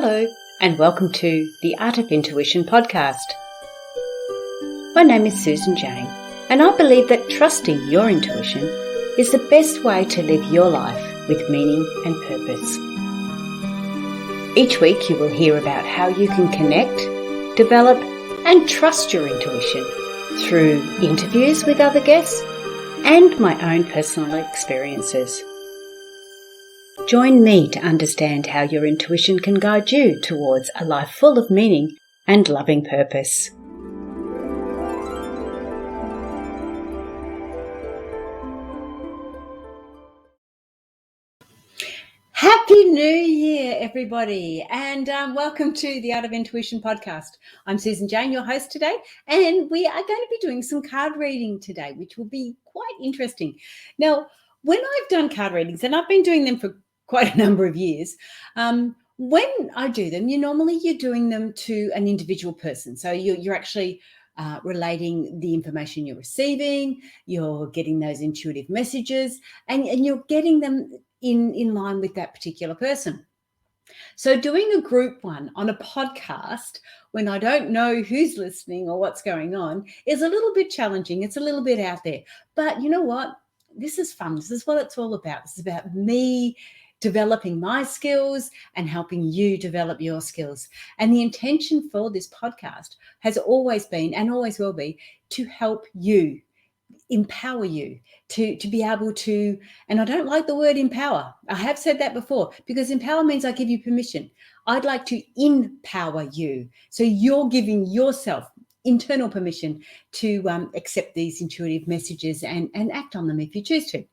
Hello, and welcome to the Art of Intuition podcast. My name is Susan Jane, and I believe that trusting your intuition is the best way to live your life with meaning and purpose. Each week you will hear about how you can connect, develop, and trust your intuition through interviews with other guests and my own personal experiences. Join me to understand how your intuition can guide you towards a life full of meaning and loving purpose. Happy New Year, everybody, and welcome to the Art of Intuition podcast. I'm Susan Jane, your host today, and we are going to be doing some card reading today, which will be quite interesting. Now, when I've done card readings, and I've been doing them for quite a number of years, when I do them, you're doing them to an individual person. So you're actually relating the information you're receiving, you're getting those intuitive messages, and you're getting them in line with that particular person. So doing a group one on a podcast when I don't know who's listening or what's going on is a little bit challenging. It's a little bit out there. But you know what? This is fun. This is what it's all about. This is about me developing my skills and helping you develop your skills. And the intention for this podcast has always been and always will be to help you, empower you to be able to, and I don't like the word empower. I have said that before, because empower means I give you permission. I'd like to empower you. So you're giving yourself internal permission to accept these intuitive messages and act on them if you choose to.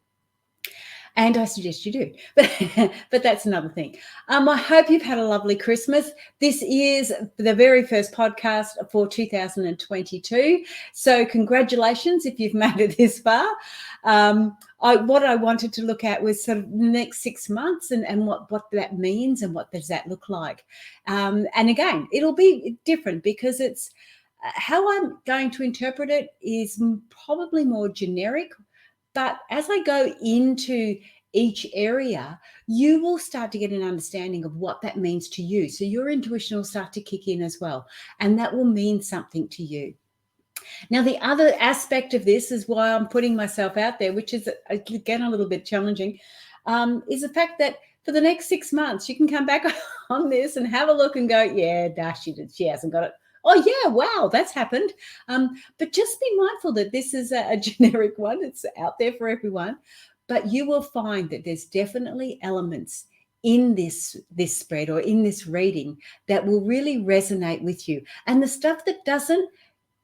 And I suggest you do, but that's another thing. I hope you've had a lovely Christmas. This is the very first podcast for 2022. So congratulations if you've made it this far. What I wanted to look at was sort of the next 6 months and what that means and what does that look like. And again, it'll be different because it's how I'm going to interpret it is probably more generic. But as I go into each area, you will start to get an understanding of what that means to you. So your intuition will start to kick in as well. And that will mean something to you. Now, the other aspect of this is why I'm putting myself out there, which is, again, a little bit challenging, is the fact that for the next 6 months, you can come back on this and have a look and go, yeah, she hasn't got it. Oh, yeah, wow, that's happened. But just be mindful that this is a generic one. It's out there for everyone. But you will find that there's definitely elements in this spread or in this reading that will really resonate with you. And the stuff that doesn't,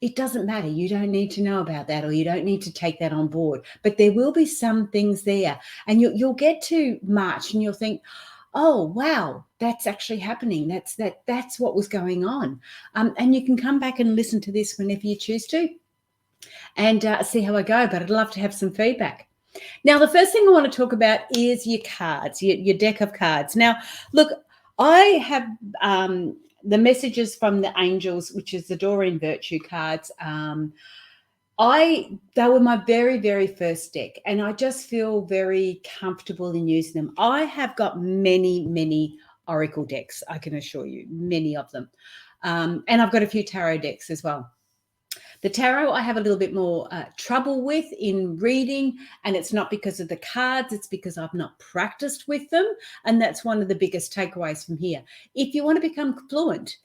it doesn't matter. You don't need to know about that or you don't need to take that on board. But there will be some things there. And you'll get to March and you'll think, oh, wow, that's actually happening. That's what was going on. And you can come back and listen to this whenever you choose to and see how I go. But I'd love to have some feedback. Now, the first thing I want to talk about is your cards, your deck of cards. Now, look, I have the messages from the angels, which is the Doreen Virtue cards. They were my very, very first deck, and I just feel very comfortable in using them. I have got many, many oracle decks, I can assure you, many of them. And I've got a few tarot decks as well. The tarot I have a little bit more trouble with in reading, and it's not because of the cards, it's because I've not practiced with them, and that's one of the biggest takeaways from here. If you want to become fluent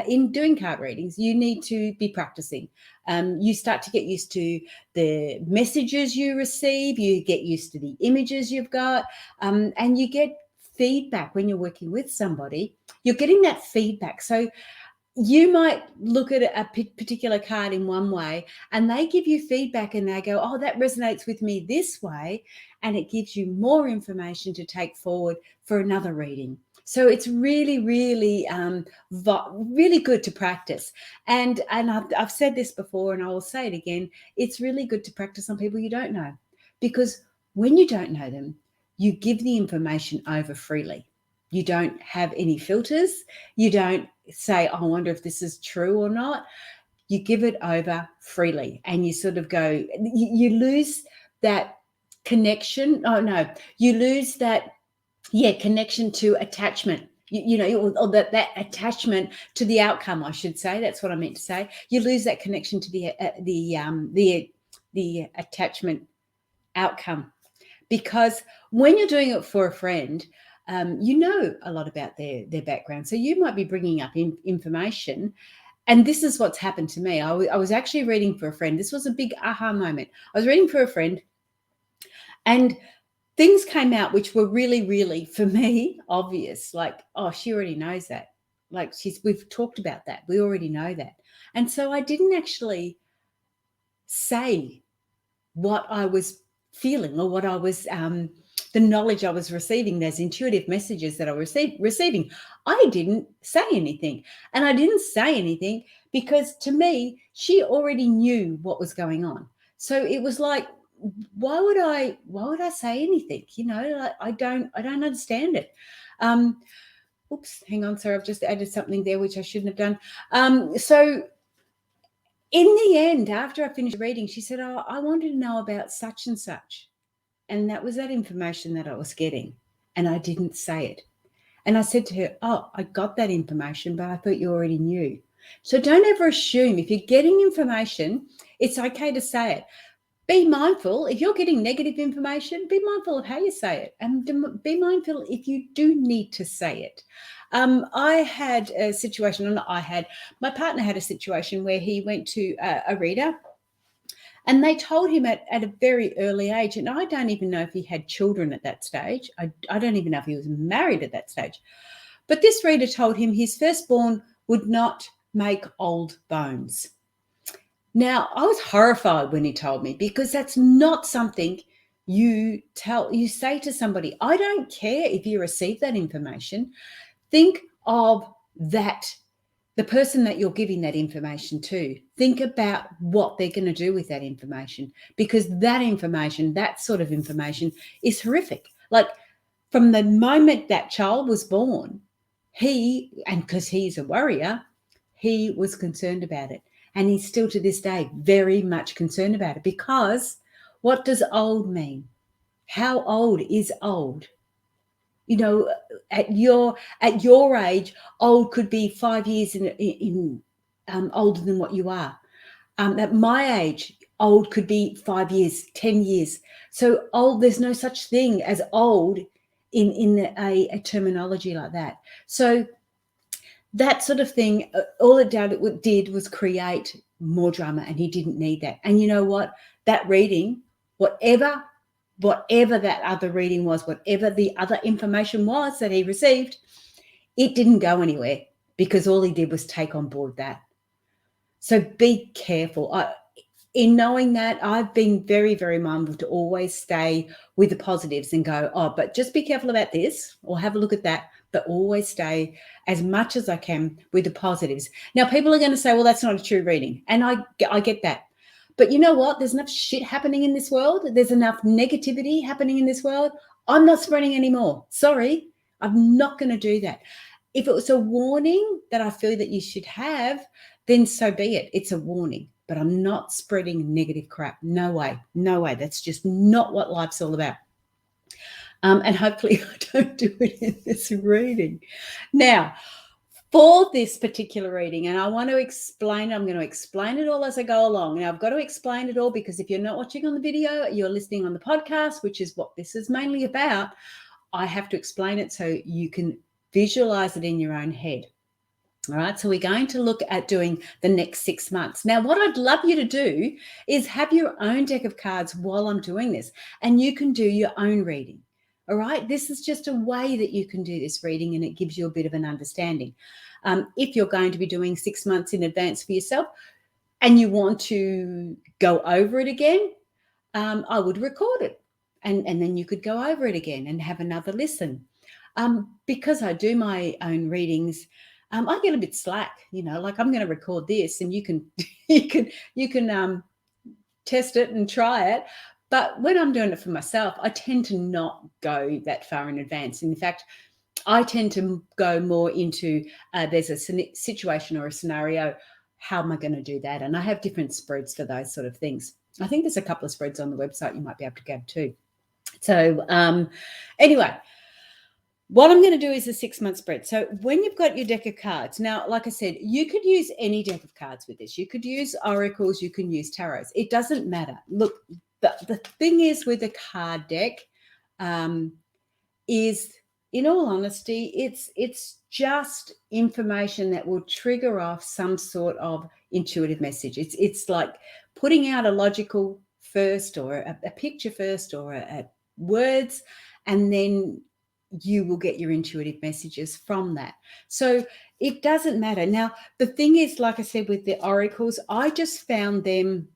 in doing card readings, you need to be practicing. You start to get used to the messages you receive, you get used to the images you've got, and you get feedback when you're working with somebody. You're getting that feedback. So you might look at a particular card in one way and they give you feedback and they go, oh, that resonates with me this way. And it gives you more information to take forward for another reading. So it's really, really, really good to practice. And I've said this before and I will say it again. It's really good to practice on people you don't know, because when you don't know them, you give the information over freely. You don't have any filters. You don't say, oh, I wonder if this is true or not. You give it over freely and you sort of go, you lose that connection. Oh, no, you lose that, connection to attachment or that attachment to the outcome, I should say. That's what I meant to say. You lose that connection to the attachment outcome, because when you're doing it for a friend, you know a lot about their background. So you might be bringing up information. And this is what's happened to me. I was actually reading for a friend. This was a big aha moment. I was reading for a friend, and things came out which were really, really, for me, obvious. Like, oh, she already knows that. Like, we've talked about that. We already know that. And so I didn't actually say what I was feeling, or what I was, the knowledge I was receiving, those intuitive messages that I was receiving. I didn't say anything. And I didn't say anything because, to me, she already knew what was going on. So it was like, why would I say anything? Like, I don't understand it. Oops, hang on, sorry, I've just added something there which I shouldn't have done. So in the end, after I finished reading, she said, oh, I wanted to know about such and such. And that was that information that I was getting. And I didn't say it. And I said to her, oh, I got that information, but I thought you already knew. So don't ever assume if you're getting information, it's okay to say it. Be mindful. If you're getting negative information, be mindful of how you say it, and be mindful if you do need to say it. I had a situation, my partner had a situation where he went to a reader, and they told him at a very early age, and I don't even know if he had children at that stage. I don't even know if he was married at that stage. But this reader told him his firstborn would not make old bones. Now, I was horrified when he told me, because that's not something you say to somebody. I don't care if you receive that information. Think of that, the person that you're giving that information to. Think about what they're going to do with that information, because that information, that sort of information, is horrific. Like, from the moment that child was born, and because he's a worrier, he was concerned about it. And he's still, to this day, very much concerned about it, because what does old mean? How old is old? At your age, old could be 5 years older than what you are. At my age, old could be 5 years, 10 years. So old, there's no such thing as old in a terminology like that. So that sort of thing, all it did was create more drama, and he didn't need that. And you know what? That reading, whatever that other reading was, whatever the other information was that he received, it didn't go anywhere, because all he did was take on board that. So be careful. In knowing that, I've been very, very mindful to always stay with the positives and go, oh, but just be careful about this, or have a look at that, but always stay as much as I can with the positives. Now, people are going to say, well, that's not a true reading. And I get that. But you know what? There's enough shit happening in this world. There's enough negativity happening in this world. I'm not spreading anymore. Sorry, I'm not going to do that. If it was a warning that I feel that you should have, then so be it. It's a warning. But I'm not spreading negative crap. No way. No way. That's just not what life's all about. And hopefully I don't do it in this reading. Now, for this particular reading, and I'm going to explain it all as I go along. Now, I've got to explain it all, because if you're not watching on the video, you're listening on the podcast, which is what this is mainly about. I have to explain it so you can visualize it in your own head. All right, so we're going to look at doing the next 6 months. Now, what I'd love you to do is have your own deck of cards while I'm doing this, and you can do your own reading. All right, this is just a way that you can do this reading, and it gives you a bit of an understanding. If you're going to be doing 6 months in advance for yourself and you want to go over it again, I would record it, and then you could go over it again and have another listen. Because I do my own readings, I get a bit slack, like I'm going to record this, and you can test it and try it. But when I'm doing it for myself, I tend to not go that far in advance. In fact, I tend to go more into there's a situation or a scenario. How am I going to do that? And I have different spreads for those sort of things. I think there's a couple of spreads on the website you might be able to grab too. So anyway, what I'm going to do is a 6-month spread. So when you've got your deck of cards, now, like I said, you could use any deck of cards with this. You could use oracles, you can use tarots. It doesn't matter. Look, the thing is with a card deck is, in all honesty, it's just information that will trigger off some sort of intuitive message. It's like putting out a logical first, or a picture first, or a words, and then you will get your intuitive messages from that. So it doesn't matter. Now, the thing is, like I said, with the oracles, I just found them,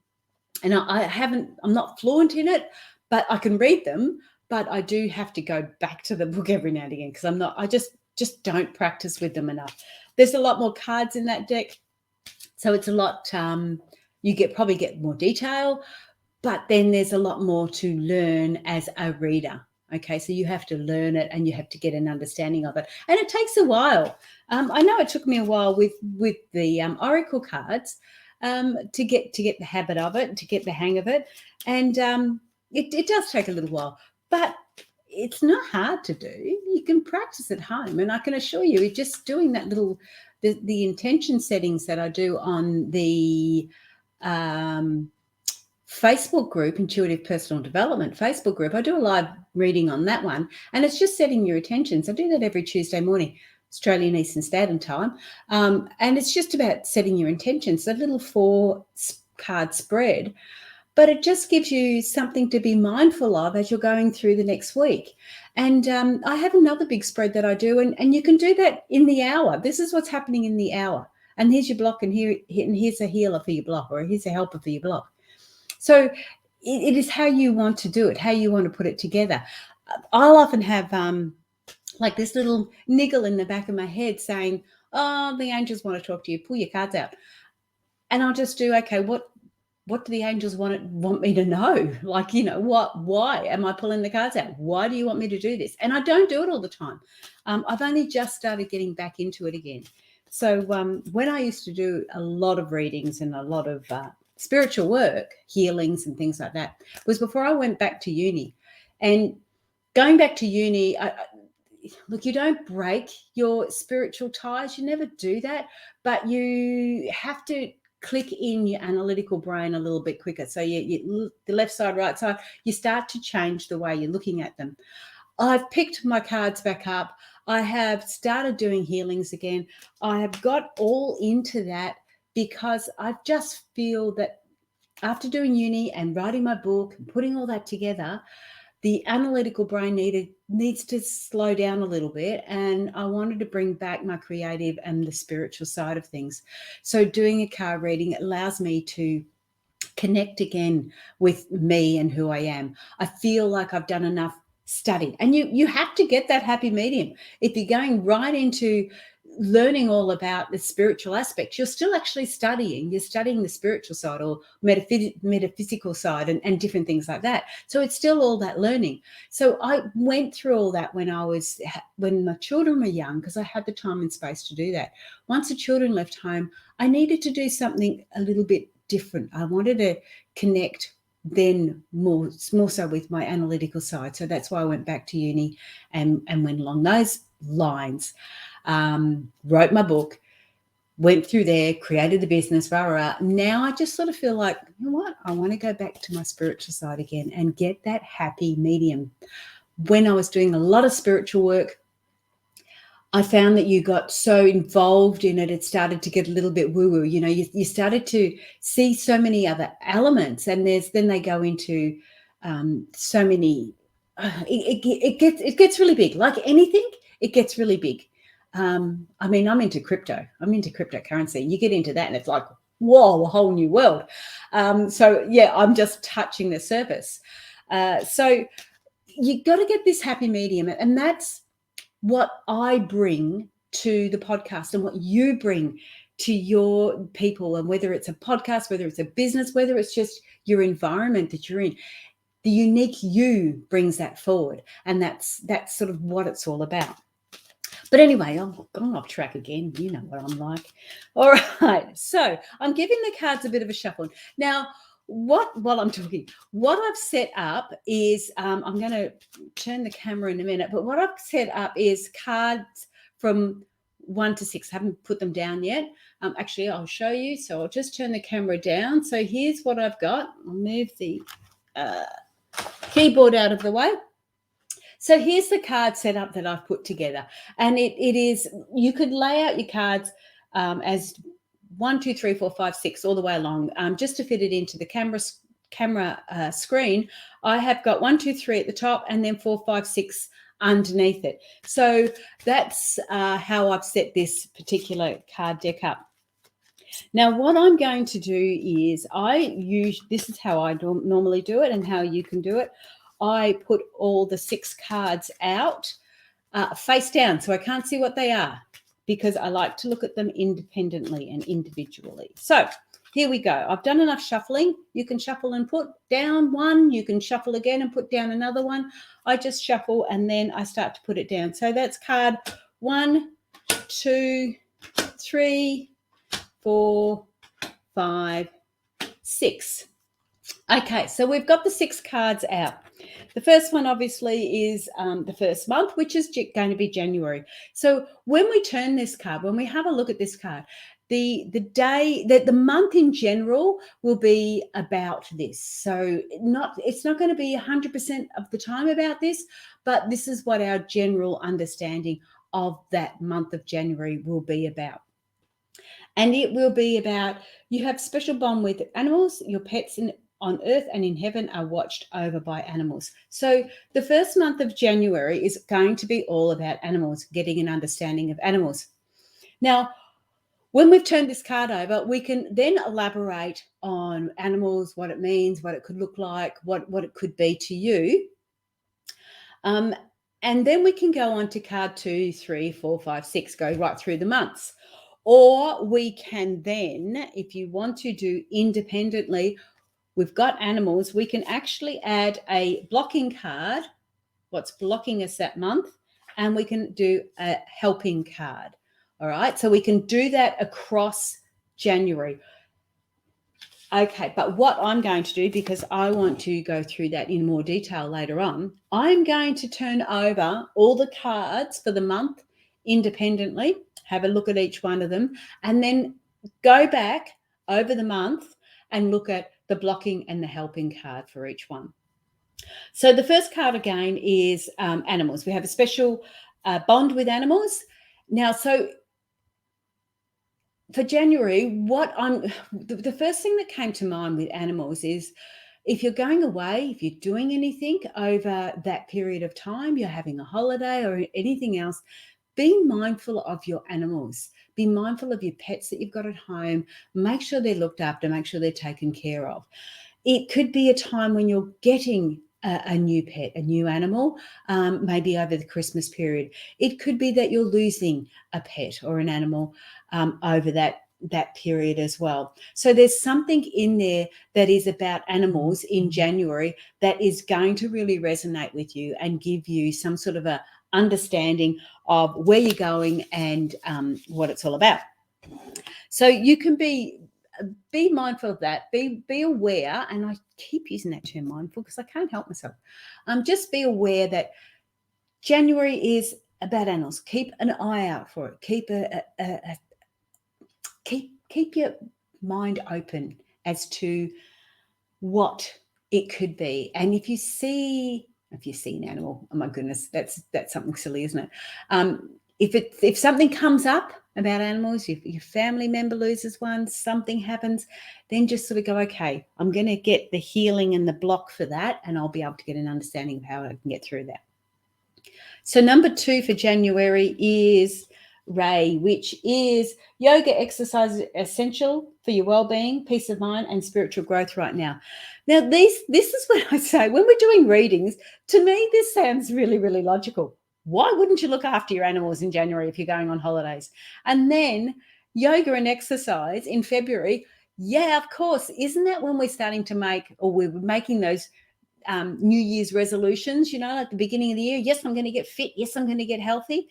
and I'm not fluent in it, but I can read them, but I do have to go back to the book every now and again, because I just don't practice with them enough. There's a lot more cards in that deck, so it's a lot, you probably get more detail, but then there's a lot more to learn as a reader. Okay, so you have to learn it and you have to get an understanding of it, and it takes a while. I know it took me a while with the oracle cards to get the habit of it, to get the hang of it, and it does take a little while, but it's not hard to do. You can practice at home, and I can assure you, just doing that little the intention settings that I do on the Facebook group, Intuitive Personal Development Facebook group. I do a live reading on that one, and it's just setting your intentions. I do that every Tuesday morning, Australian Eastern Standard Time, and it's just about setting your intentions. A little 4-card spread, but it just gives you something to be mindful of as you're going through the next week. And I have another big spread that I do, and you can do that in the hour. This is what's happening in the hour, and here's your block, and here's a healer for your block, or here's a helper for your block. So it is how you want to do it, how you want to put it together. I'll often have like this little niggle in the back of my head saying, oh, the angels want to talk to you, pull your cards out. And I'll just do, okay, what do the angels want me to know? Like, why am I pulling the cards out? Why do you want me to do this? And I don't do it all the time. I've only just started getting back into it again. So when I used to do a lot of readings and a lot of spiritual work, healings and things like that, was before I went back to uni. And going back to uni, look, you don't break your spiritual ties. You never do that, but you have to click in your analytical brain a little bit quicker. So you the left side, right side, you start to change the way you're looking at them. I've picked my cards back up. I have started doing healings again. I have got all into that because I just feel that after doing uni and writing my book and putting all that together, the analytical brain needs to slow down a little bit, and I wanted to bring back my creative and the spiritual side of things. So doing a card reading allows me to connect again with me and who I am. I feel like I've done enough study, and you have to get that happy medium. If you're going right into learning all about the spiritual aspects, you're still actually studying. You're studying the spiritual side or metaphysical side and different things like that. So it's still all that learning. So I went through all that when my children were young, because I had the time and space to do that. Once the children left home, I needed to do something a little bit different. I wanted to connect then more so with my analytical side. So that's why I went back to uni and went along those lines. Wrote my book, went through there, created the business, Now I just sort of feel like, you know what? I want to go back to my spiritual side again and get that happy medium. When I was doing a lot of spiritual work, I found that you got so involved in it, it started to get a little bit woo-woo. You started to see so many other elements, and then they go into so many. It gets really big. Like anything, it gets really big. I'm into crypto. I'm into cryptocurrency. You get into that and it's like, whoa, a whole new world. So yeah, I'm just touching the surface. So you got to get this happy medium, and that's what I bring to the podcast and what you bring to your people. And whether it's a podcast, whether it's a business, whether it's just your environment that you're in, the unique you brings that forward. And that's sort of what it's all about. But anyway, I'm going off track again. You know what I'm like. All right. So I'm giving the cards a bit of a shuffle. Now, what I've set up is I'm going to turn the camera in a minute, but what I've set up is cards from 1 to 6. I haven't put them down yet. Actually, I'll show you. So I'll just turn the camera down. So here's what I've got. I'll move the keyboard out of the way. So here's the card setup that I've put together, and it is, you could lay out your cards as 1, 2, 3, 4, 5, 6 all the way along, just to fit it into the camera screen. I have got 1, 2, 3 at the top, and then 4, 5, 6 underneath it. So that's how I've set this particular card deck up. Now, what I'm going to do is this is how I normally do it, and how you can do it. I put all the 6 cards out face down, so I can't see what they are, because I like to look at them independently and individually. So here we go. I've done enough shuffling. You can shuffle and put down one. You can shuffle again and put down another one. I just shuffle and then I start to put it down. So that's card 1, 2, 3, 4, 5, 6. Okay, so we've got the 6 cards out. The first one obviously is the first month, which is going to be January. So when we turn this card, when we have a look at this card, the month in general will be about this. So it's not going to be 100% of the time about this, but this is what our general understanding of that month of January will be about. And it will be about, you have special bond with animals, your pets on earth and in heaven are watched over by animals. So the first month of January is going to be all about animals, getting an understanding of animals. Now, when we've turned this card over, we can then elaborate on animals, what it means, what it could look like, what it could be to you. And then we can go on to card 2, 3, 4, 5, 6, go right through the months. Or we can then, if you want to do independently, we've got animals, we can actually add a blocking card, what's blocking us that month, and we can do a helping card. All right, so we can do that across January. Okay, but what I'm going to do, because I want to go through that in more detail later on, I'm going to turn over all the cards for the month independently, have a look at each one of them, and then go back over the month and look at the blocking and the helping card for each one. So the first card again is animals. We have a special bond with animals. Now, so for January, the first thing that came to mind with animals is, if you're going away, if you're doing anything over that period of time, you're having a holiday or anything else, be mindful of your animals. Be mindful of your pets that you've got at home. Make sure they're looked after, make sure they're taken care of. It could be a time when you're getting a new pet, a new animal, maybe over the Christmas period. It could be that you're losing a pet or an animal over that period as well. So there's something in there that is about animals in January that is going to really resonate with you and give you some sort of a understanding of where you're going and what it's all about. So you can be mindful of that, be aware, and I keep using that term mindful because I can't help myself. Just be aware that January is about animals. Keep an eye out for it. Keep your mind open as to what it could be. And if you see an animal, oh my goodness, that's something silly, isn't it? If something comes up about animals, if your family member loses one, something happens, then just sort of go, okay, I'm going to get the healing and the block for that, and I'll be able to get an understanding of how I can get through that. So number 2 for January is Ray, which is yoga exercise essential for your well-being, peace of mind, and spiritual growth right now. Now, this is what I say when we're doing readings. To me, this sounds really, really logical. Why wouldn't you look after your animals in January if you're going on holidays? And then yoga and exercise in February. Yeah, of course. Isn't that when we're starting to we're making those New Year's resolutions, like the beginning of the year? Yes, I'm going to get fit. Yes, I'm going to get healthy.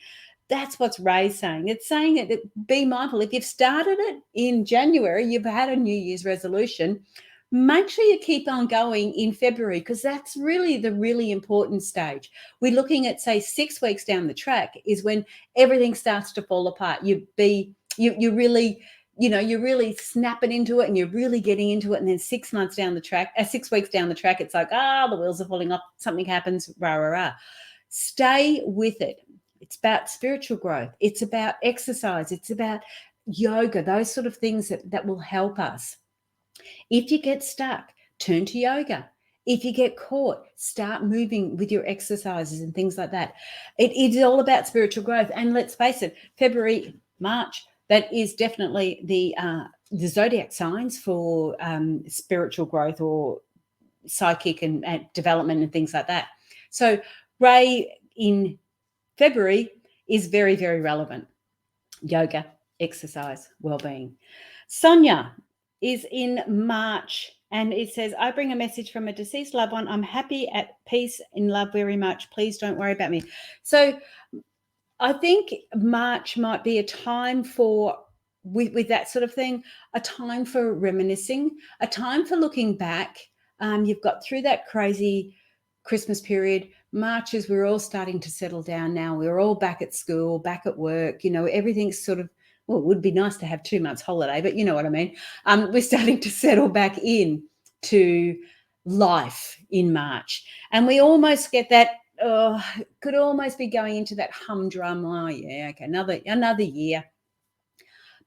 That's what Ray's saying. It's saying that be mindful. If you've started it in January, you've had a New Year's resolution, make sure you keep on going in February, because that's really the really important stage. We're looking at, say, 6 weeks down the track is when everything starts to fall apart. You really, you're really snapping into it and you're really getting into it. And then 6 months down the track, 6 weeks down the track, it's like, the wheels are falling off. Something happens, rah, rah, rah. Stay with it. It's about spiritual growth. It's about exercise. It's about yoga, those sort of things that will help us. If you get stuck, turn to yoga. If you get caught, start moving with your exercises and things like that. It is all about spiritual growth. And let's face it, February, March, that is definitely the zodiac signs for spiritual growth or psychic and development and things like that. So Ray in February is very, very relevant. Yoga, exercise, well-being. Sonia is in March, and it says, I bring a message from a deceased loved one. I'm happy, at peace, in love very much. Please don't worry about me. So I think March might be a time for, with that sort of thing, a time for reminiscing, a time for looking back. You've got through that crazy Christmas period. March is we're all starting to settle down now. We're all back at school, back at work. Everything's sort of, well, it would be nice to have 2 months holiday, but you know what I mean. We're starting to settle back in to life in March. And we almost get that, could almost be going into that humdrum. Oh, yeah, okay, another year.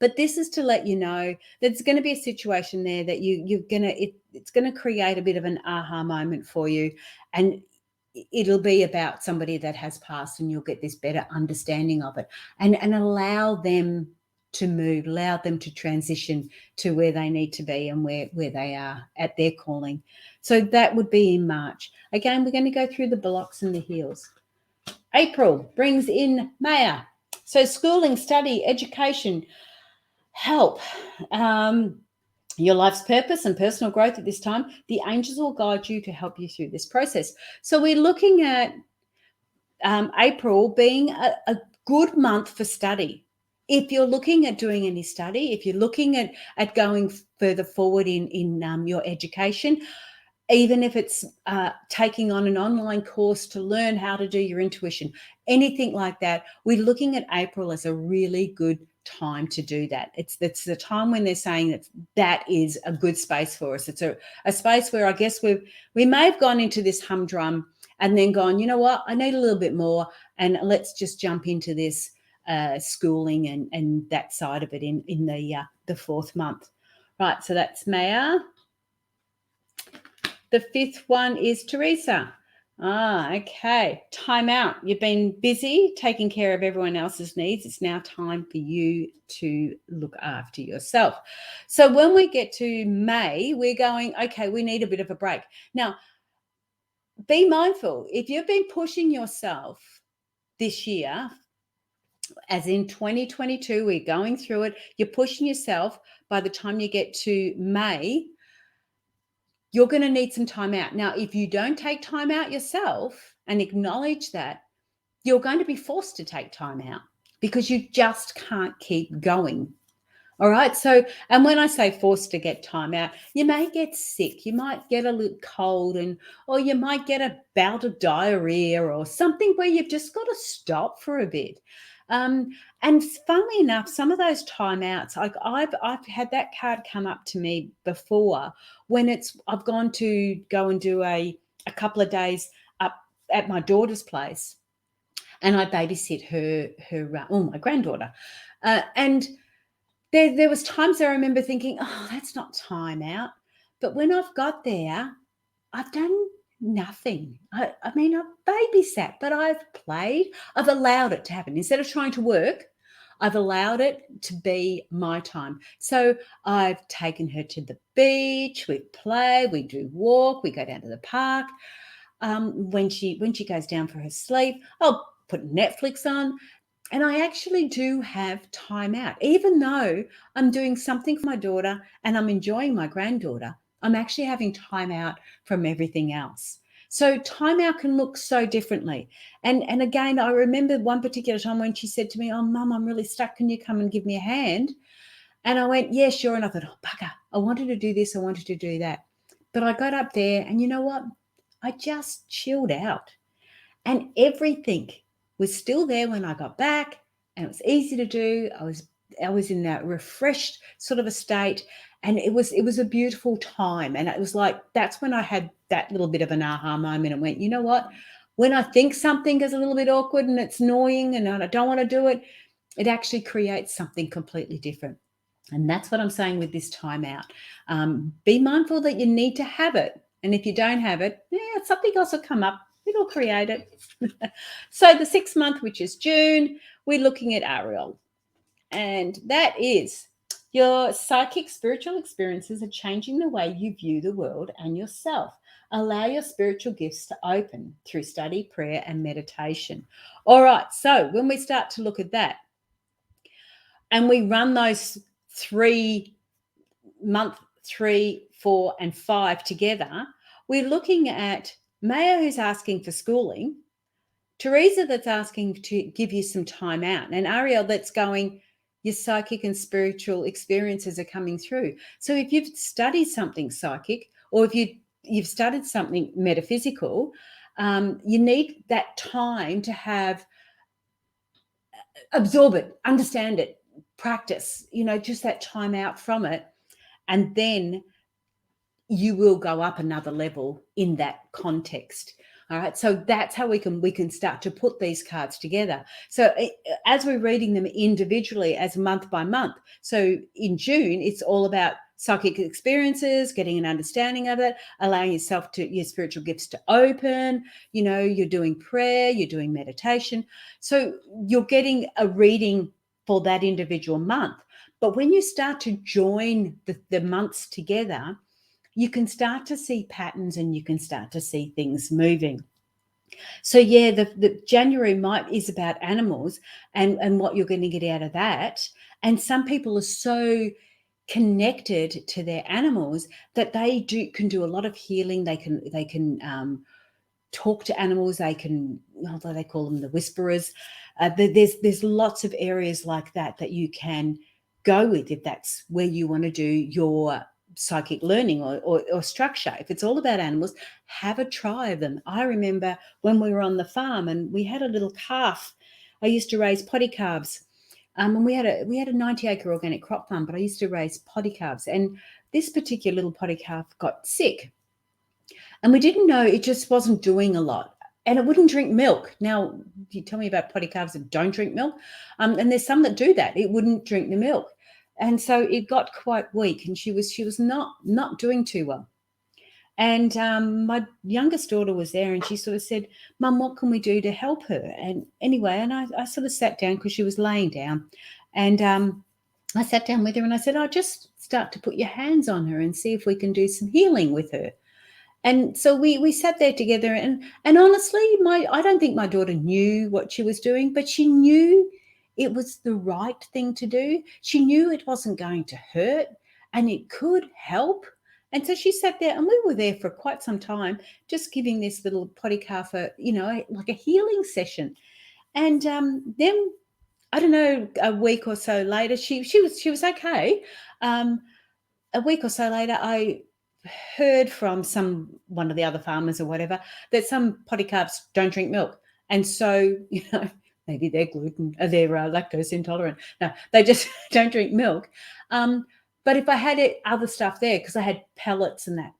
But this is to let you know that there's going to be a situation there that it's going to create a bit of an aha moment for you, and it'll be about somebody that has passed, and you'll get this better understanding of it, and allow them to move, allow them to transition to where they need to be and where they are at their calling. So that would be in March. Again, we're going to go through the blocks and the heels. April brings in Maya. So schooling, study, education, help, your life's purpose and personal growth at this time. The angels will guide you to help you through this process. So we're looking at April being a good month for study. If you're looking at doing any study, if you're looking at going further forward in your education, even if it's taking on an online course to learn how to do your intuition, anything like that, we're looking at April as a really good time to do that. It's the time when they're saying that is a good space for us. It's a space where I guess we may have gone into this humdrum and then gone, you know what, I need a little bit more, and let's just jump into this schooling and that side of it in the 4th month. Right, so that's Maya. The 5th one is Teresa. Okay. Time out. You've been busy taking care of everyone else's needs. It's now time for you to look after yourself. So when we get to May, we're going, okay, we need a bit of a break. Now, be mindful. If you've been pushing yourself this year, as in 2022, we're going through it, you're pushing yourself. By the time you get to May, you're going to need some time out. Now, if you don't take time out yourself and acknowledge that, you're going to be forced to take time out because you just can't keep going. All right. So, and when I say forced to get time out, you may get sick, you might get a little cold, or you might get a bout of diarrhea or something where you've just got to stop for a bit. And funnily enough, some of those timeouts, like I've had that card come up to me before when I've gone to go and do a couple of days up at my daughter's place, and I babysit my granddaughter, and there was times I remember thinking, oh, that's not time out. But when I've got there, I've done nothing. I mean, I've babysat, but I've played. I've allowed it to happen. Instead of trying to work, I've allowed it to be my time. So I've taken her to the beach. We play. We do walk. We go down to the park. When she goes down for her sleep, I'll put Netflix on. And I actually do have time out. Even though I'm doing something for my daughter and I'm enjoying my granddaughter, I'm actually having time out from everything else. So time out can look so differently. And again, I remember one particular time when she said to me, oh, Mum, I'm really stuck. Can you come and give me a hand? And I went, yeah, sure. And I thought, oh, bugger, I wanted to do this. I wanted to do that. But I got up there and you know what? I just chilled out and everything was still there when I got back and it was easy to do. I was in that refreshed sort of a state and it was a beautiful time. And it was like, that's when I had that little bit of an aha moment and went, you know what? When I think something is a little bit awkward and it's annoying and I don't want to do it, it actually creates something completely different. And that's what I'm saying with this time out. Be mindful that you need to have it. And if you don't have it, something else will come up. It'll create it. So the 6th month, which is June, we're looking at Ariel. And that is your psychic spiritual experiences are changing the way you view the world and yourself. Allow your spiritual gifts to open through study, prayer, and meditation. All right. So when we start to look at that, and we run those 3-month, 3, 4, and 5 together, we're looking at Maya, who's asking for schooling, Teresa, that's asking to give you some time out, and Ariel, that's going, your psychic and spiritual experiences are coming through. So if you've studied something psychic, or if you've studied something metaphysical, you need that time to absorb it, understand it, practice, just that time out from it. And then you will go up another level in that context. All right. So that's how we can start to put these cards together. So as we're reading them individually as month by month. So in June, it's all about psychic experiences, getting an understanding of it, allowing yourself to your spiritual gifts to open, you're doing prayer, you're doing meditation. So you're getting a reading for that individual month. But when you start to join the months together, you can start to see patterns and you can start to see things moving. So yeah, the January is about animals and what you're going to get out of that. And some people are so connected to their animals that they can do a lot of healing. They can talk to animals. They can, although they call them the whisperers. There's lots of areas like that you can go with if that's where you want to do your psychic learning or structure. If it's all about animals, have a try of them. I remember when we were on the farm and we had a little calf. I used to raise potty calves. And we had a 90-acre organic crop farm, but I used to raise potty calves. And this particular little potty calf got sick. And we didn't know, it just wasn't doing a lot. And it wouldn't drink milk. Now, you tell me about potty calves that don't drink milk. And there's some that do that. It wouldn't drink the milk. And so it got quite weak and she was not doing too well. And my youngest daughter was there and she sort of said, Mum, what can we do to help her? And anyway, and I sort of sat down because she was laying down. And I sat down with her and I said, I'll just start to put your hands on her and see if we can do some healing with her. And so we sat there together and honestly, I don't think my daughter knew what she was doing, but she knew it was the right thing to do. She knew it wasn't going to hurt and it could help. And so she sat there and we were there for quite some time, just giving this little potty calf like a healing session. And then, I don't know, a week or so later, she was okay. A week or so later, I heard from one of the other farmers or whatever that some potty calves don't drink milk. And so, maybe they're they're lactose intolerant. No, they just don't drink milk. But if I had other stuff there, because I had pellets and that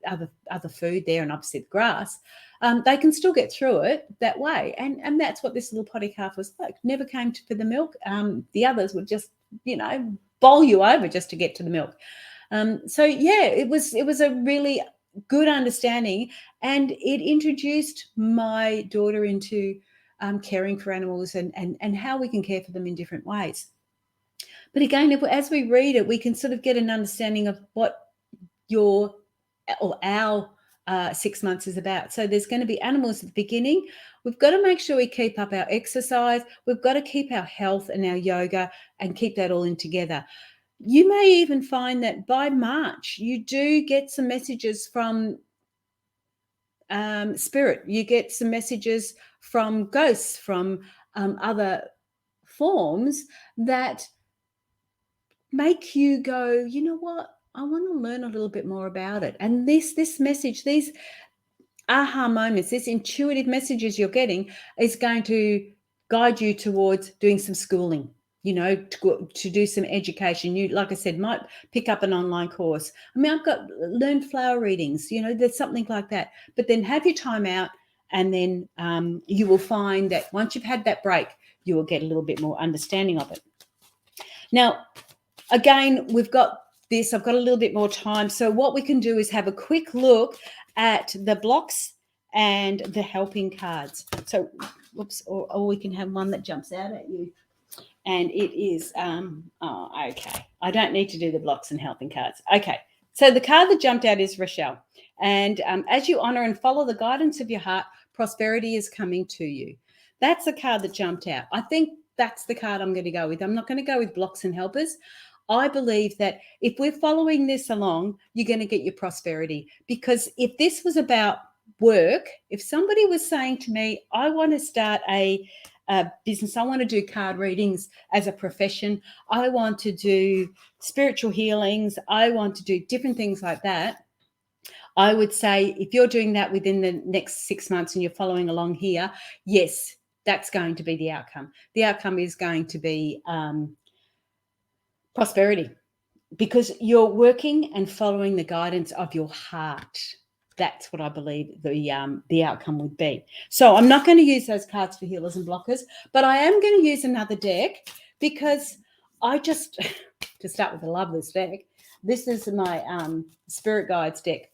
other food there and obviously the grass, they can still get through it that way. And that's what this little potty calf was like. Never came for the milk. The others would just, bowl you over just to get to the milk. So yeah, it was a really good understanding, and it introduced my daughter into caring for animals and how we can care for them in different ways. But again, as we read it, we can sort of get an understanding of what our 6 months is about. So there's going to be animals at the beginning. We've got to make sure we keep up our exercise. We've got to keep our health and our yoga and keep that all in together. You may even find that by March, you do get some messages from spirit. You get some messages from ghosts, from other forms that make you go, you know what? I want to learn a little bit more about it. And this message, these aha moments, this intuitive messages you're getting is going to guide you towards doing some schooling, to do some education. You, like I said, might pick up an online course. I mean, I've got learned flower readings, there's something like that. But then have your time out, and then you will find that once you've had that break, you will get a little bit more understanding of it. Now, again, I've got a little bit more time. So what we can do is have a quick look at the blocks and the helping cards. So, whoops, or we can have one that jumps out at you. And it is, okay. I don't need to do the blocks and helping cards. Okay. So the card that jumped out is Rochelle. And as you honor and follow the guidance of your heart, prosperity is coming to you. That's the card that jumped out. I think that's the card I'm going to go with. I'm not going to go with blocks and helpers. I believe that if we're following this along, you're going to get your prosperity. Because if this was about work, if somebody was saying to me, I want to start a business, I want to do card readings as a profession, I want to do spiritual healings, I want to do different things like that, I would say if you're doing that within the next 6 months and you're following along here, yes, that's going to be the outcome. The outcome is going to be prosperity, because you're working and following the guidance of your heart. That's what I believe the outcome would be. So I'm not going to use those cards for healers and blockers, but I am going to use another deck, because I just, to start with, I love this deck. This is my Spirit Guides deck.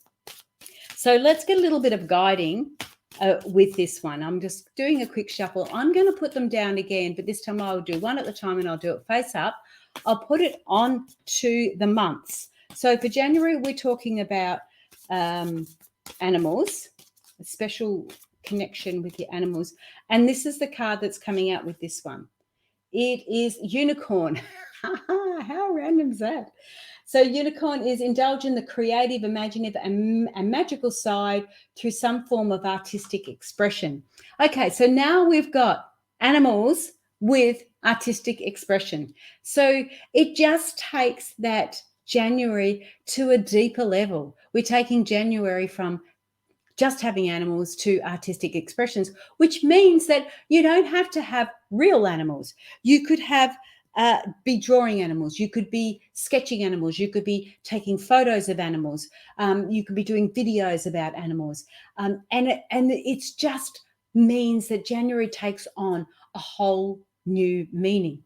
So let's get a little bit of guiding with this one. I'm just doing a quick shuffle. I'm going to put them down again, but this time I'll do one at a time and I'll do it face up. I'll put it on to the months. So for January, we're talking about animals, a special connection with your animals. And this is the card that's coming out with this one. It is Unicorn. How random is that? So unicorn is indulge in the creative, imaginative, and magical side through some form of artistic expression. Okay, so now we've got animals with artistic expression. So it just takes that January to a deeper level. We're taking January from just having animals to artistic expressions, which means that you don't have to have real animals. You could have be drawing animals, you could be sketching animals, you could be taking photos of animals, you could be doing videos about animals, and it just means that January takes on a whole new meaning.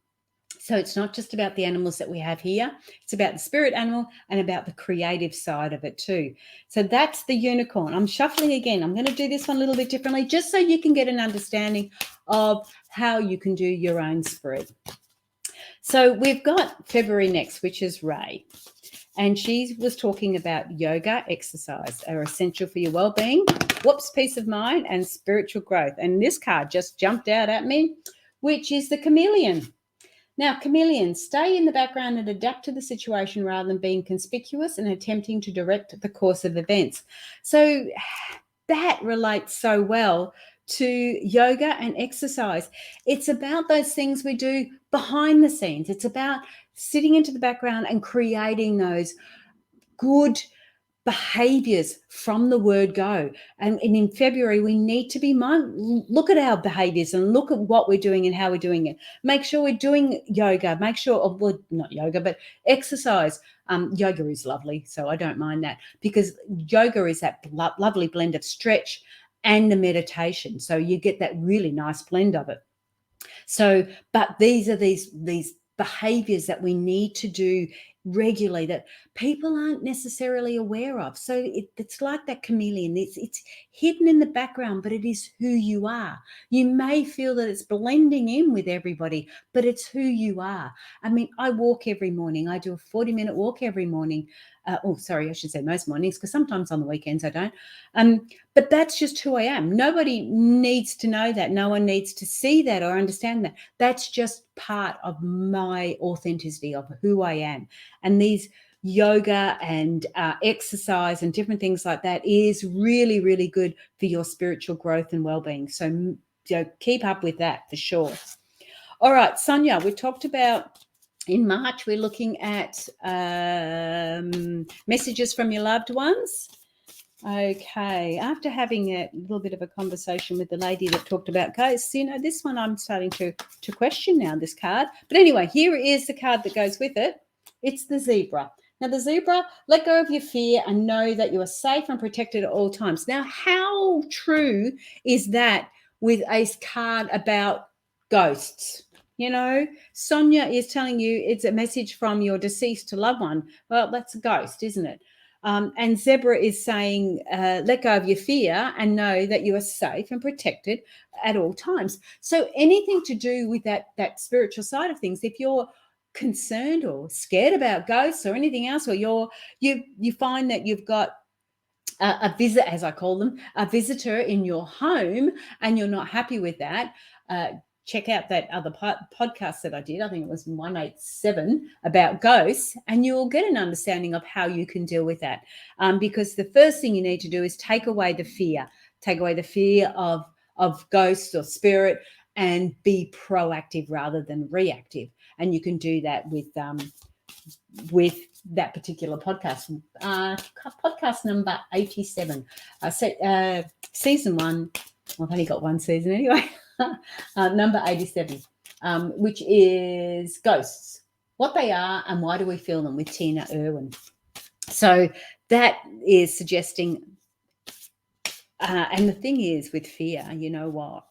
So it's not just about the animals that we have here, it's about the spirit animal and about the creative side of it too. So that's the unicorn. I'm shuffling again. I'm going to do this one a little bit differently, just so you can get an understanding of how you can do your own spread. So we've got February next, which is Ray. And she was talking about yoga, exercise are essential for your well-being, peace of mind, and spiritual growth. And this card just jumped out at me, which is the chameleon. Now, chameleons stay in the background and adapt to the situation rather than being conspicuous and attempting to direct the course of events. So that relates so well to yoga and exercise. It's about those things we do behind the scenes. It's about sitting into the background and creating those good behaviors from the word go. And in February, we need to be look at our behaviors and look at what we're doing and how we're doing it. Make sure we're doing yoga. Make sure, well, not yoga, but exercise. Yoga is lovely, so I don't mind that, because yoga is that lovely blend of stretch and the meditation. So you get that really nice blend of it. So, but these are these behaviors that we need to do regularly that people aren't necessarily aware of. So it's like that chameleon. It's hidden in the background, but it is who you are. You may feel that it's blending in with everybody, but it's who you are. I mean, I walk every morning. I do a 40-minute walk every morning. I should say most mornings, because sometimes on the weekends I don't. But that's just who I am. Nobody needs to know that. No one needs to see that or understand that. That's just part of my authenticity of who I am. And these yoga and exercise and different things like that is really, really good for your spiritual growth and well-being. So keep up with that for sure. All right, Sonia, we talked about In March, we're looking at messages from your loved ones. Okay, after having a little bit of a conversation with the lady that talked about ghosts, this one I'm starting to question now, this card. But anyway, here is the card that goes with it. It's the zebra. Now, the zebra, let go of your fear and know that you are safe and protected at all times. Now, how true is that with a card about ghosts? Sonia is telling you it's a message from your deceased loved one. Well, that's a ghost, isn't it? And Zebra is saying, let go of your fear and know that you are safe and protected at all times. So anything to do with that spiritual side of things, if you're concerned or scared about ghosts or anything else, or you find that you've got a visit, as I call them, a visitor in your home, and you're not happy with that, check out that other podcast that I did. I think it was 187 about ghosts, and you'll get an understanding of how you can deal with that. Because the first thing you need to do is take away the fear of ghosts or spirit, and be proactive rather than reactive. And you can do that with that particular podcast, podcast number 87, season 1. I've only got one season anyway. Number 87, which is ghosts, what they are and why do we feel them, with Tina Irwin. So that is suggesting, and the thing is with fear, you know what?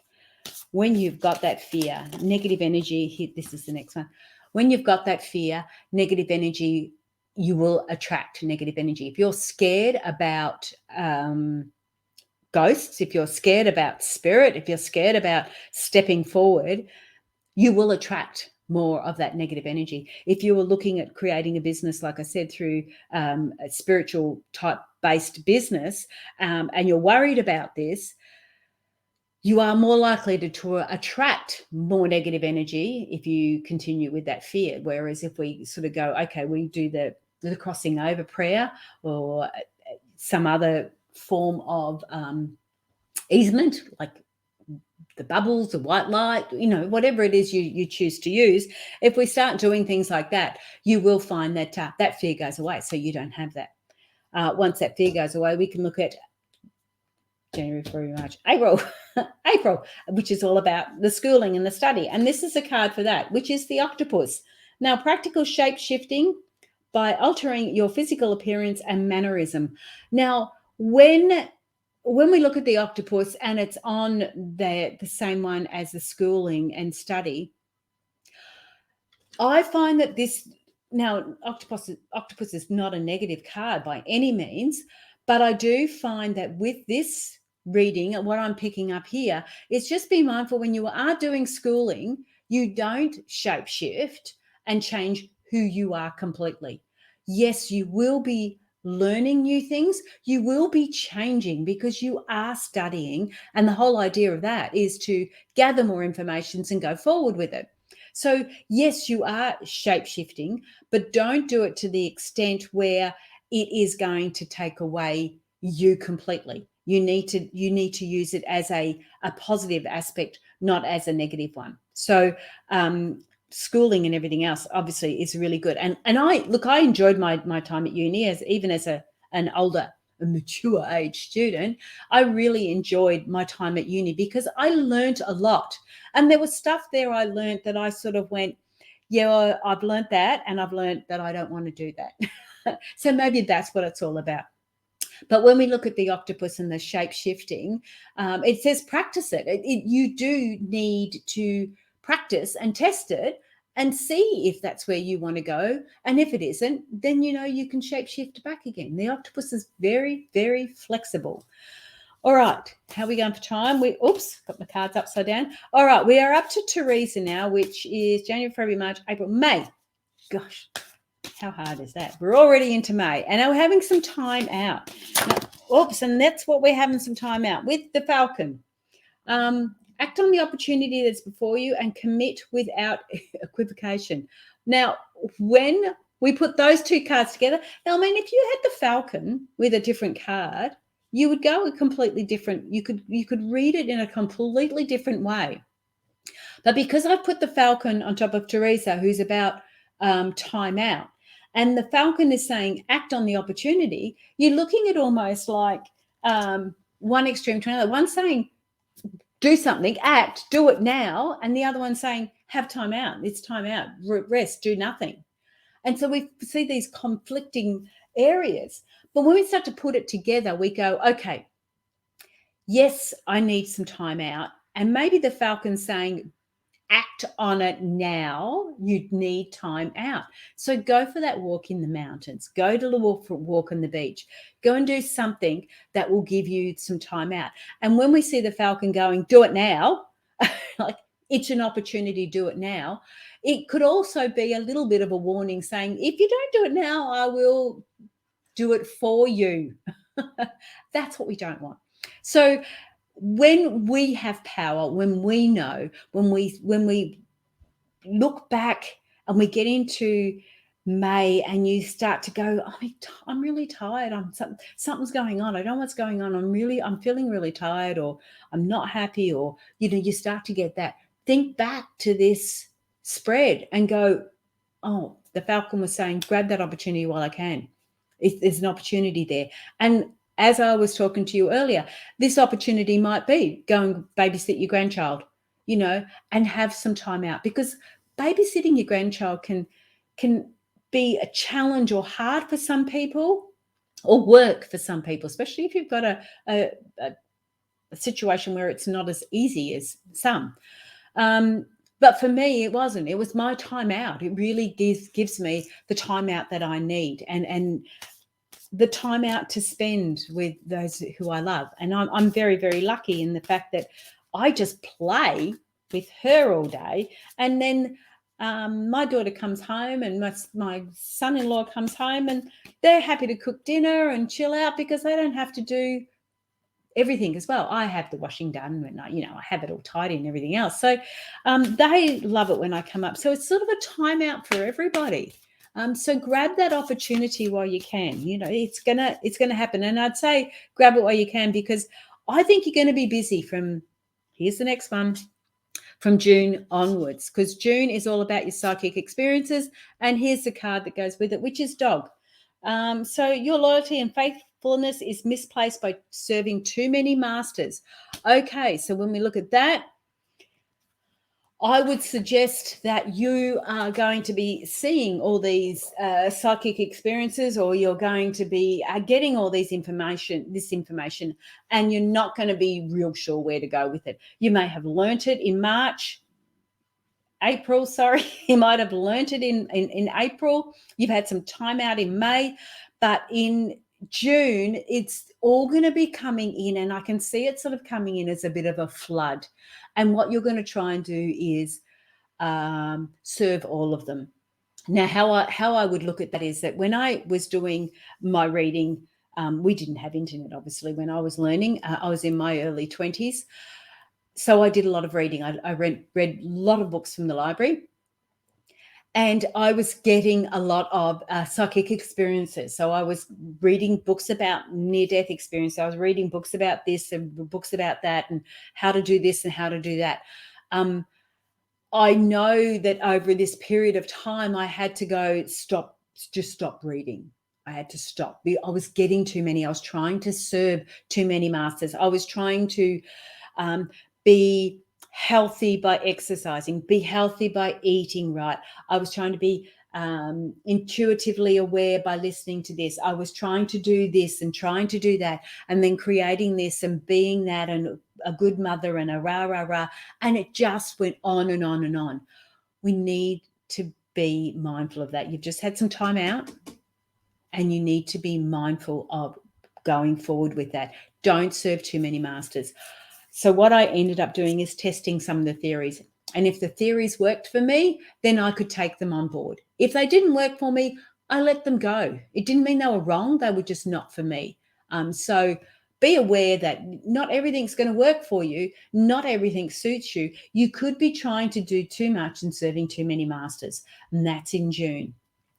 When you've got that fear, negative energy, this is the next one. When you've got that fear, negative energy, you will attract negative energy. If you're scared about ghosts, if you're scared about spirit, if you're scared about stepping forward, you will attract more of that negative energy. If you were looking at creating a business, like I said, through a spiritual type based business, and you're worried about this, you are more likely to attract more negative energy if you continue with that fear. Whereas if we sort of go, okay, we do the crossing over prayer or some other form of easement, like the bubbles, the white light, whatever it is you choose to use. If we start doing things like that, you will find that that fear goes away. So you don't have that. Once that fear goes away, we can look at January, February, March, April, which is all about the schooling and the study. And this is a card for that, which is the octopus. Now, practical shape shifting by altering your physical appearance and mannerism. Now, when we look at the octopus, and it's on the same one as the schooling and study, I find that this, now octopus is not a negative card by any means, but I do find that with this reading, and what I'm picking up here is just be mindful when you are doing schooling, you don't shapeshift and change who you are completely. Yes, you will be learning new things, you will be changing because you are studying, and the whole idea of that is to gather more information and go forward with it. So yes, you are shape-shifting, but don't do it to the extent where it is going to take away you completely. You need to use it as a positive aspect, not as a negative one. So schooling and everything else obviously is really good. And I enjoyed my time at uni as an older, a mature age student. I really enjoyed my time at uni because I learned a lot. And there was stuff there I learned that I sort of went, yeah, I've learned that, and I've learned that I don't want to do that. So maybe that's what it's all about. But when we look at the octopus and the shape shifting, it says practice it. You do need to practice and test it and see if that's where you want to go. And if it isn't, then you can shape shift back again. The octopus is very, very flexible. All right, how are we going for time? Got my cards upside down. All right, we are up to Teresa now, which is January, February, March, April, May. Gosh, how hard is that? We're already into May, and we're having some time out. Now, and that's what we're having some time out with the Falcon. Act on the opportunity that's before you and commit without equivocation. Now, when we put those two cards together, now, I mean, if you had the Falcon with a different card, you would go a completely different, you could read it in a completely different way. But because I've put the Falcon on top of Teresa, who's about time out. And the Falcon is saying, act on the opportunity. You're looking at almost like one extreme to another. One saying, do something, act, do it now. And the other one saying, have time out. It's time out, rest, do nothing. And so we see these conflicting areas. But when we start to put it together, we go, okay, yes, I need some time out. And maybe the Falcon's saying, act on it now. You need time out. So go for that walk in the mountains. Go to the walk on the beach. Go and do something that will give you some time out. And when we see the Falcon going, do it now, like it's an opportunity, do it now. It could also be a little bit of a warning saying, if you don't do it now, I will do it for you. That's what we don't want. So when we have power, when we know, when we look back and we get into May and you start to go, oh, I'm really tired. Something's going on. I don't know what's going on. I'm feeling really tired, or I'm not happy, or you start to get that. Think back to this spread and go, oh, the Falcon was saying, grab that opportunity while I can. There's an opportunity there. And as I was talking to you earlier, this opportunity might be go and babysit your grandchild, and have some time out, because babysitting your grandchild can be a challenge or hard for some people, or work for some people, especially if you've got a situation where it's not as easy as some. But for me, it wasn't. It was my time out. It really gives me the time out that I need, and the time out to spend with those who I love. And I'm very, very lucky in the fact that I just play with her all day. And then my daughter comes home and my son-in-law comes home, and they're happy to cook dinner and chill out because they don't have to do everything as well. I have the washing done when I have it all tidy and everything else. So they love it when I come up. So it's sort of a time out for everybody. So grab that opportunity while you can. It's gonna happen. And I'd say grab it while you can, because I think you're going to be busy here's the next one, from June onwards, because June is all about your psychic experiences. And here's the card that goes with it, which is dog. So your loyalty and faithfulness is misplaced by serving too many masters. Okay, so when we look at that, I would suggest that you are going to be seeing all these psychic experiences, or you're going to be getting all this information, and you're not going to be real sure where to go with it. You may have learnt it in April, you might have learnt it in April. You've had some time out in May, but in June, it's all going to be coming in, and I can see it sort of coming in as a bit of a flood. And what you're going to try and do is serve all of them. Now, how I would look at that is that when I was doing my reading, we didn't have internet, obviously, when I was learning. I was in my early 20s. So I did a lot of reading. I read a lot of books from the library. And I was getting a lot of psychic experiences. So I was reading books about near-death experience. I was reading books about this and books about that, and how to do this and how to do that. I know that over this period of time, I had to go stop reading. I had to stop. I was getting too many. I was trying to serve too many masters. I was trying to be healthy by exercising, be healthy by eating right. I was trying to be intuitively aware by listening to this. I was trying to do this and trying to do that, and then creating this and being that, and a good mother and a rah. And it just went on and on and on. We need to be mindful of that. You've just had some time out, and you need to be mindful of going forward with that. Don't serve too many masters. So what I ended up doing is testing some of the theories. And if the theories worked for me, then I could take them on board. If they didn't work for me, I let them go. It didn't mean they were wrong. They were just not for me. So be aware that not everything's going to work for you. Not everything suits you. You could be trying to do too much and serving too many masters. And that's in June.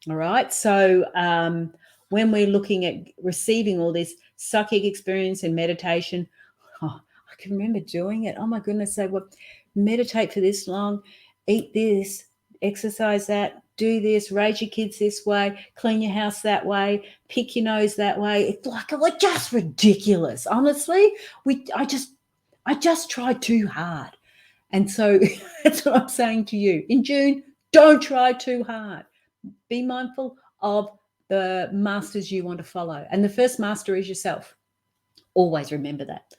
All right. So when we're looking at receiving all this psychic experience and meditation, I can remember doing it. Oh my goodness. They would meditate for this long, eat this, exercise that, do this, raise your kids this way, clean your house that way, pick your nose that way. It's like we're just ridiculous. Honestly, I just tried too hard. And so that's what I'm saying to you. In June, don't try too hard. Be mindful of the masters you want to follow. And the first master is yourself. Always remember that.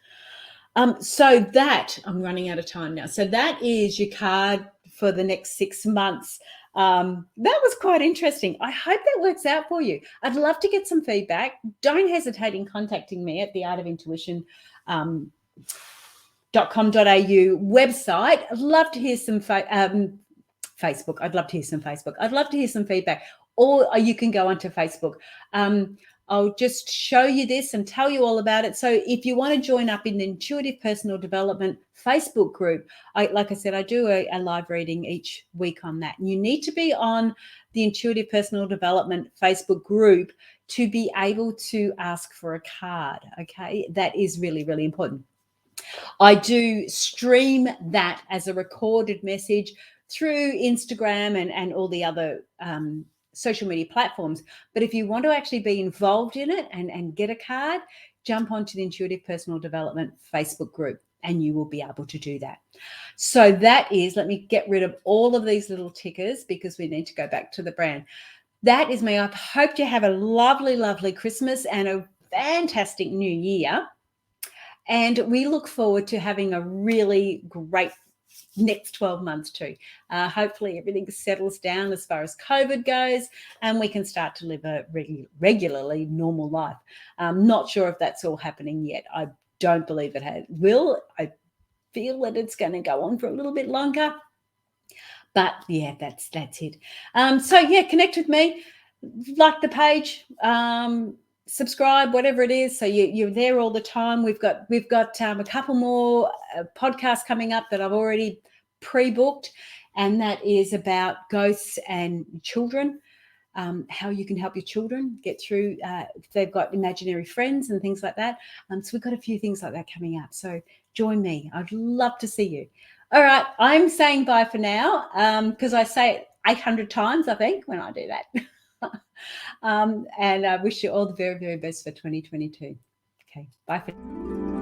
So that, I'm running out of time now. So that is your card for the next 6 months. That was quite interesting. I hope that works out for you. I'd love to get some feedback. Don't hesitate in contacting me at the Art of Intuition .com.au website. I'd love to hear some Facebook. I'd love to hear some Facebook. I'd love to hear some feedback. Or you can go onto Facebook. I'll just show you this and tell you all about it. So if you want to join up in the Intuitive Personal Development Facebook group, like I said, I do a live reading each week on that. And you need to be on the Intuitive Personal Development Facebook group to be able to ask for a card. Okay, that is really, really important. I do stream that as a recorded message through Instagram and all the other social media platforms. But if you want to actually be involved in it and get a card, jump onto the Intuitive Personal Development Facebook group and you will be able to do that. So that is, let me get rid of all of these little tickers because we need to go back to the brand. That is me. I hope you have a lovely, lovely Christmas and a fantastic new year. And we look forward to having a really great next 12 months too. Hopefully everything settles down as far as COVID goes and we can start to live a regularly normal life. I'm not sure if that's all happening yet. I don't believe it will. I feel that it's going to go on for a little bit longer. But yeah, that's it. So yeah, connect with me, like the page, subscribe, whatever it is, so you're there all the time. We've got a couple more podcasts coming up that I've already pre-booked, and that is about ghosts and children, how you can help your children get through if they've got imaginary friends and things like that. So we've got a few things like that coming up, so join me. I'd love to see you. All right, I'm saying bye for now because I say it 800 times, I think, when I do that. And I wish you all the very, very best for 2022. Okay, bye for now.